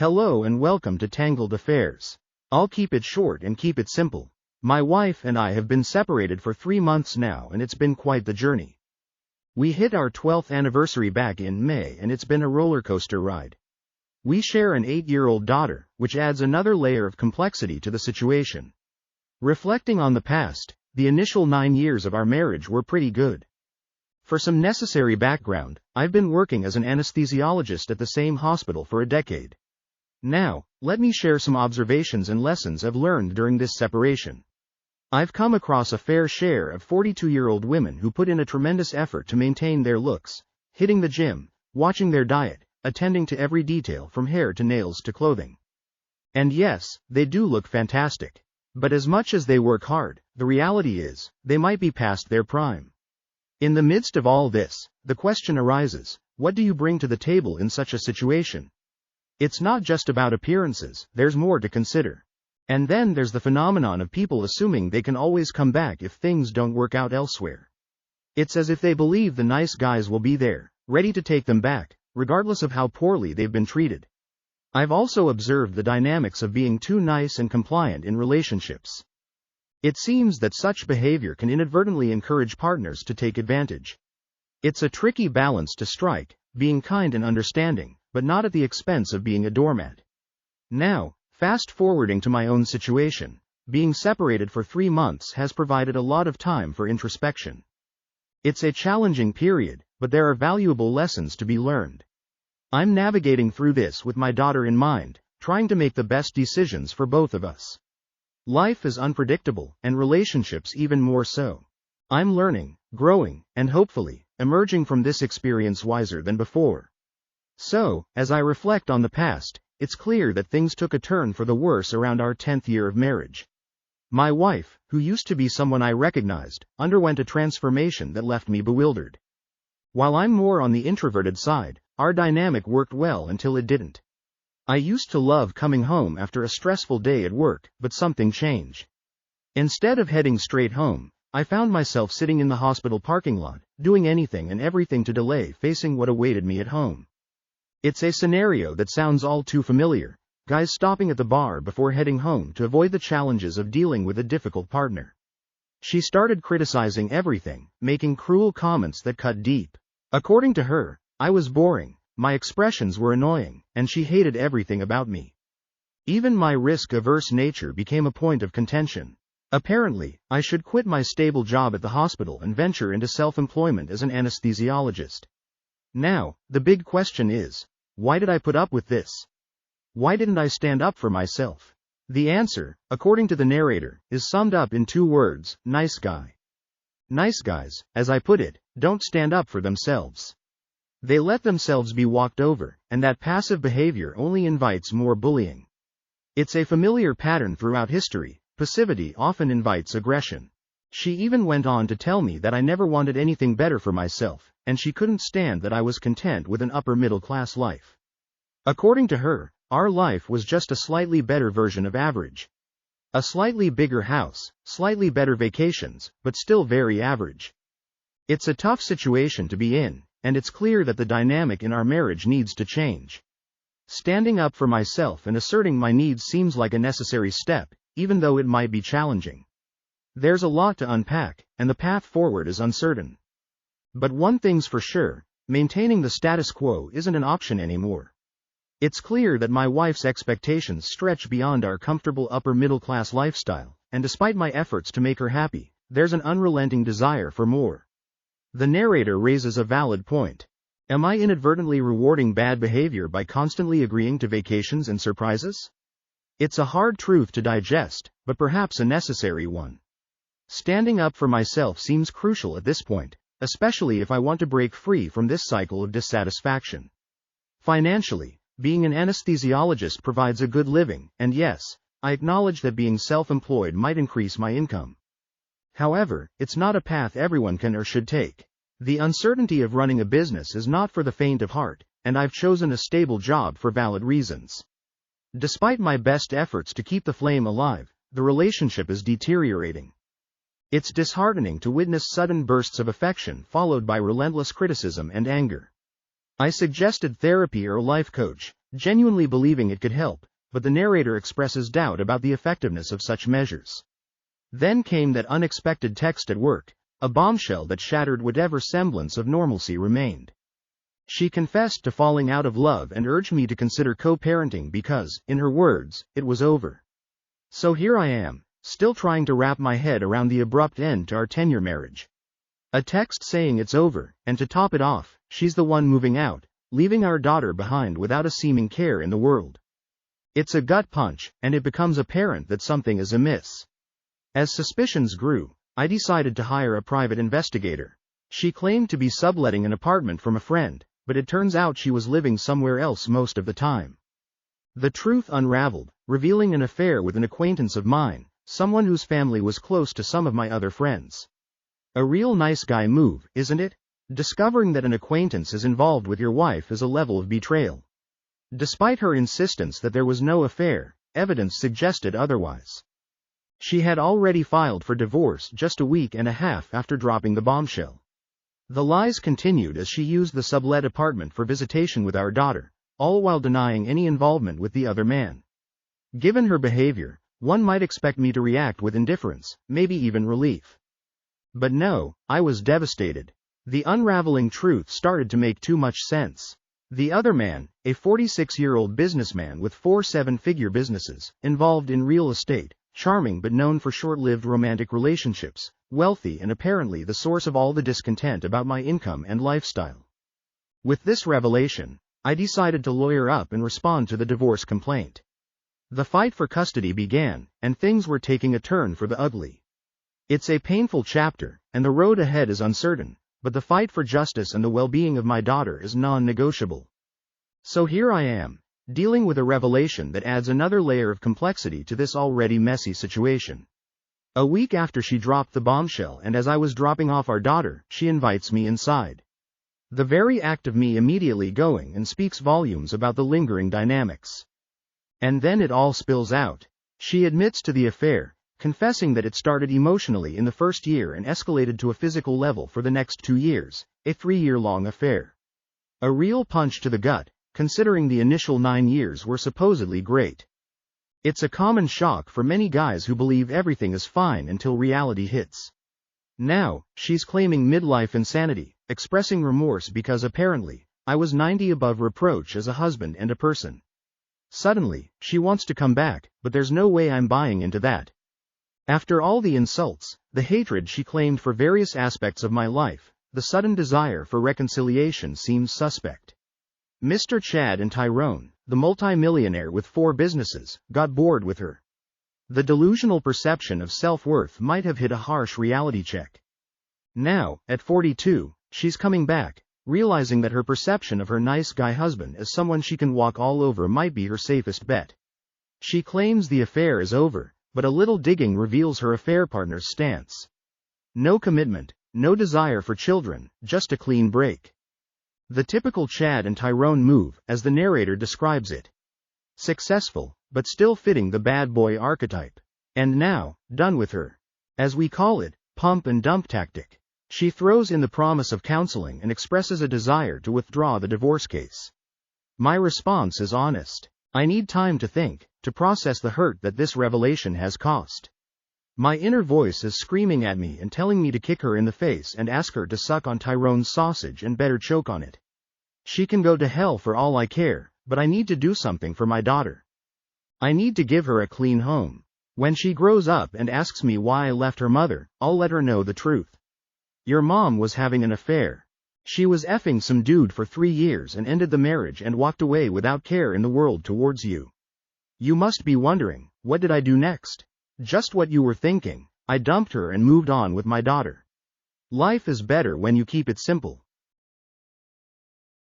Hello and welcome to Tangled Affairs. I'll keep it short and keep it simple. My wife and I have been separated for 3 months now, and it's been quite the journey. We hit our 12th anniversary back in May, and it's been a rollercoaster ride. We share an 8-year-old daughter, which adds another layer of complexity to the situation. Reflecting on the past, the initial 9 years of our marriage were pretty good. For some necessary background, I've been working as an anesthesiologist at the same hospital for a decade. Now, let me share some observations and lessons I've learned during this separation. I've come across a fair share of 42-year-old women who put in a tremendous effort to maintain their looks, hitting the gym, watching their diet, attending to every detail from hair to nails to clothing. And yes, they do look fantastic. But as much as they work hard, the reality is, they might be past their prime. In the midst of all this, the question arises, what do you bring to the table in such a situation? It's not just about appearances, there's more to consider. And then there's the phenomenon of people assuming they can always come back if things don't work out elsewhere. It's as if they believe the nice guys will be there, ready to take them back, regardless of how poorly they've been treated. I've also observed the dynamics of being too nice and compliant in relationships. It seems that such behavior can inadvertently encourage partners to take advantage. It's a tricky balance to strike, being kind and understanding, but not at the expense of being a doormat. Now, fast forwarding to my own situation, being separated for 3 months has provided a lot of time for introspection. It's a challenging period, but there are valuable lessons to be learned. I'm navigating through this with my daughter in mind, trying to make the best decisions for both of us. Life is unpredictable, and relationships even more so. I'm learning, growing, and hopefully, emerging from this experience wiser than before. So, as I reflect on the past, it's clear that things took a turn for the worse around our 10th year of marriage. My wife, who used to be someone I recognized, underwent a transformation that left me bewildered. While I'm more on the introverted side, our dynamic worked well until it didn't. I used to love coming home after a stressful day at work, but something changed. Instead of heading straight home, I found myself sitting in the hospital parking lot, doing anything and everything to delay facing what awaited me at home. It's a scenario that sounds all too familiar, guys stopping at the bar before heading home to avoid the challenges of dealing with a difficult partner. She started criticizing everything, making cruel comments that cut deep. According to her, I was boring, my expressions were annoying, and she hated everything about me. Even my risk-averse nature became a point of contention. Apparently, I should quit my stable job at the hospital and venture into self-employment as an anesthesiologist. Now, the big question is, why did I put up with this? Why didn't I stand up for myself? The answer, according to the narrator, is summed up in 2 words, nice guy. Nice guys, as I put it, don't stand up for themselves. They let themselves be walked over, and that passive behavior only invites more bullying. It's a familiar pattern throughout history, passivity often invites aggression. She even went on to tell me that I never wanted anything better for myself, and she couldn't stand that I was content with an upper-middle-class life. According to her, our life was just a slightly better version of average. A slightly bigger house, slightly better vacations, but still very average. It's a tough situation to be in, and it's clear that the dynamic in our marriage needs to change. Standing up for myself and asserting my needs seems like a necessary step, even though it might be challenging. There's a lot to unpack, and the path forward is uncertain. But one thing's for sure, maintaining the status quo isn't an option anymore. It's clear that my wife's expectations stretch beyond our comfortable upper-middle-class lifestyle, and despite my efforts to make her happy, there's an unrelenting desire for more. The narrator raises a valid point. Am I inadvertently rewarding bad behavior by constantly agreeing to vacations and surprises? It's a hard truth to digest, but perhaps a necessary one. Standing up for myself seems crucial at this point, especially if I want to break free from this cycle of dissatisfaction. Financially, being an anesthesiologist provides a good living, and yes, I acknowledge that being self-employed might increase my income. However, it's not a path everyone can or should take. The uncertainty of running a business is not for the faint of heart, and I've chosen a stable job for valid reasons. Despite my best efforts to keep the flame alive, the relationship is deteriorating. It's disheartening to witness sudden bursts of affection followed by relentless criticism and anger. I suggested therapy or a life coach, genuinely believing it could help, but the narrator expresses doubt about the effectiveness of such measures. Then came that unexpected text at work, a bombshell that shattered whatever semblance of normalcy remained. She confessed to falling out of love and urged me to consider co-parenting because, in her words, it was over. So here I am, still trying to wrap my head around the abrupt end to our 10-year marriage. A text saying it's over, and to top it off, she's the one moving out, leaving our daughter behind without a seeming care in the world. It's a gut punch, and it becomes apparent that something is amiss. As suspicions grew, I decided to hire a private investigator. She claimed to be subletting an apartment from a friend, but it turns out she was living somewhere else most of the time. The truth unraveled, revealing an affair with an acquaintance of mine, someone whose family was close to some of my other friends. A real nice guy move, isn't it? Discovering that an acquaintance is involved with your wife is a level of betrayal. Despite her insistence that there was no affair, evidence suggested otherwise. She had already filed for divorce just a week and a half after dropping the bombshell. The lies continued as she used the sublet apartment for visitation with our daughter, all while denying any involvement with the other man. Given her behavior, one might expect me to react with indifference, maybe even relief. But no, I was devastated. The unraveling truth started to make too much sense. The other man, a 46-year-old businessman with 4 seven-figure businesses, involved in real estate, charming but known for short-lived romantic relationships, wealthy and apparently the source of all the discontent about my income and lifestyle. With this revelation, I decided to lawyer up and respond to the divorce complaint. The fight for custody began, and things were taking a turn for the ugly. It's a painful chapter, and the road ahead is uncertain, but the fight for justice and the well-being of my daughter is non-negotiable. So here I am, dealing with a revelation that adds another layer of complexity to this already messy situation. A week after she dropped the bombshell and as I was dropping off our daughter, she invites me inside. The very act of me immediately going and speaks volumes about the lingering dynamics. And then it all spills out. She admits to the affair, confessing that it started emotionally in the first year and escalated to a physical level for the next 2 years, a 3-year-long affair. A real punch to the gut, considering the initial 9 years were supposedly great. It's a common shock for many guys who believe everything is fine until reality hits. Now, she's claiming midlife insanity, expressing remorse because apparently, I was 90 above reproach as a husband and a person. Suddenly, she wants to come back, but there's no way I'm buying into that. After all the insults, the hatred she claimed for various aspects of my life, the sudden desire for reconciliation seems suspect. Mr. Chad and Tyrone, the multimillionaire with 4 businesses, got bored with her. The delusional perception of self-worth might have hit a harsh reality check. Now, at 42, she's coming back, realizing that her perception of her nice guy husband as someone she can walk all over might be her safest bet. She claims the affair is over, but a little digging reveals her affair partner's stance. No commitment, no desire for children, just a clean break. The typical Chad and Tyrone move, as the narrator describes it. Successful, but still fitting the bad boy archetype. And now, done with her. As we call it, pump and dump tactic. She throws in the promise of counseling and expresses a desire to withdraw the divorce case. My response is honest. I need time to think, to process the hurt that this revelation has cost. My inner voice is screaming at me and telling me to kick her in the face and ask her to suck on Tyrone's sausage and better choke on it. She can go to hell for all I care, but I need to do something for my daughter. I need to give her a clean home. When she grows up and asks me why I left her mother, I'll let her know the truth. Your mom was having an affair. She was effing some dude for 3 years and ended the marriage and walked away without care in the world towards you. You must be wondering, what did I do next? Just what you were thinking. I dumped her and moved on with my daughter. Life is better when you keep it simple.